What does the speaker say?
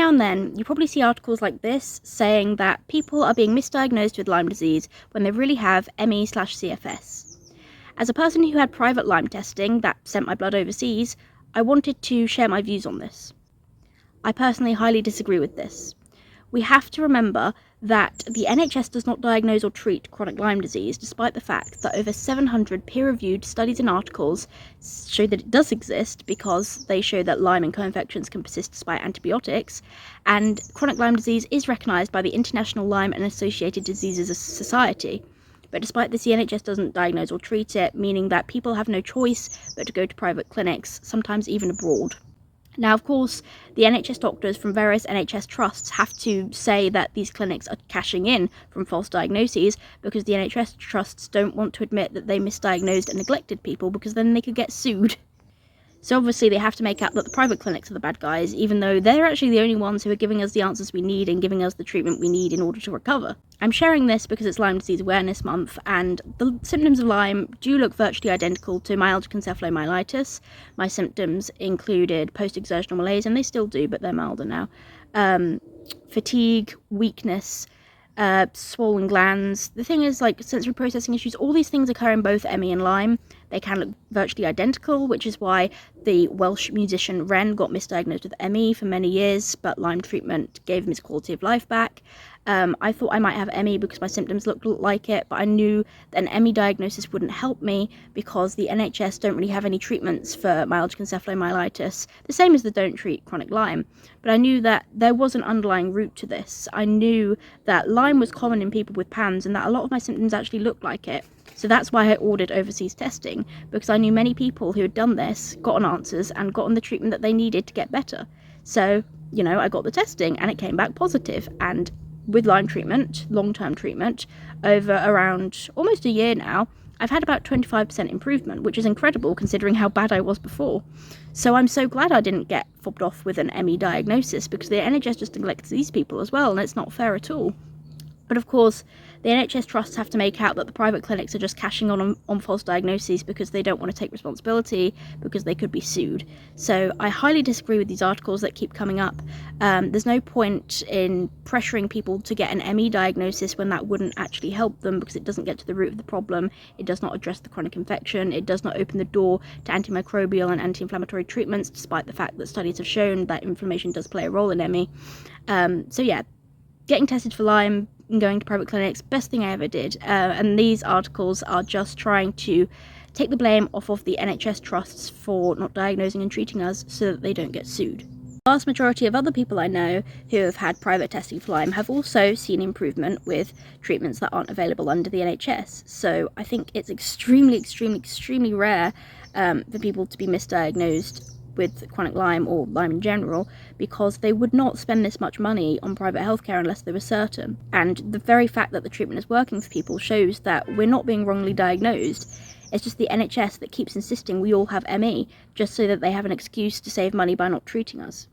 now and then, you probably see articles like this saying that people are being misdiagnosed with Lyme disease when they really have ME/CFS. As a person who had private Lyme testing that sent my blood overseas, I wanted to share my views on this. I personally highly disagree with this. We have to remember that the NHS does not diagnose or treat chronic Lyme disease, despite the fact that over 700 peer-reviewed studies and articles show that it does exist, because they show that Lyme and co-infections can persist despite antibiotics, and chronic Lyme disease is recognised by the International Lyme and Associated Diseases Society. But despite this, the NHS doesn't diagnose or treat it, meaning that people have no choice but to go to private clinics, sometimes even abroad. Now, of course, the NHS doctors from various NHS trusts have to say that these clinics are cashing in from false diagnoses, because the NHS trusts don't want to admit that they misdiagnosed and neglected people, because then they could get sued. So obviously they have to make out that the private clinics are the bad guys, even though they're actually the only ones who are giving us the answers we need and giving us the treatment we need in order to recover. I'm sharing this because it's Lyme Disease Awareness Month, and the symptoms of Lyme do look virtually identical to myalgic encephalomyelitis. My symptoms included post-exertional malaise, and they still do, but they're milder now. Fatigue, weakness, swollen glands. The thing is, like, sensory processing issues, all these things occur in both ME and Lyme. They can look virtually identical, which is why the Welsh musician Wren got misdiagnosed with ME for many years, but Lyme treatment gave him his quality of life back. I thought I might have ME because my symptoms looked like it, but I knew that an ME diagnosis wouldn't help me because the NHS don't really have any treatments for myalgic encephalomyelitis, the same as they don't treat chronic Lyme. But I knew that there was an underlying root to this. I knew that Lyme was common in people with PANS and that a lot of my symptoms actually looked like it. So that's why I ordered overseas testing, because I knew many people who had done this, gotten answers, and gotten the treatment that they needed to get better. So, I got the testing and it came back positive. And with Lyme treatment, long-term treatment, over around almost a year now, I've had about 25% improvement, which is incredible considering how bad I was before. So I'm so glad I didn't get fobbed off with an ME diagnosis, because the NHS just neglects these people as well, and it's not fair at all. But of course, the NHS trusts have to make out that the private clinics are just cashing on false diagnoses because they don't want to take responsibility, because they could be sued. So I highly disagree with these articles that keep coming up. There's no point in pressuring people to get an ME diagnosis when that wouldn't actually help them, because it doesn't get to the root of the problem. It does not address the chronic infection. It does not open the door to antimicrobial and anti-inflammatory treatments, despite the fact that studies have shown that inflammation does play a role in ME. So yeah, getting tested for Lyme and going to private clinics, best thing I ever did. And these articles are just trying to take the blame off of the NHS trusts for not diagnosing and treating us so that they don't get sued. The vast majority of other people I know who have had private testing for Lyme have also seen improvement with treatments that aren't available under the NHS. So I think it's extremely, extremely, extremely rare for people to be misdiagnosed with chronic Lyme or Lyme in general, because they would not spend this much money on private healthcare unless they were certain. And the very fact that the treatment is working for people shows that we're not being wrongly diagnosed. It's just the NHS that keeps insisting we all have ME, just so that they have an excuse to save money by not treating us.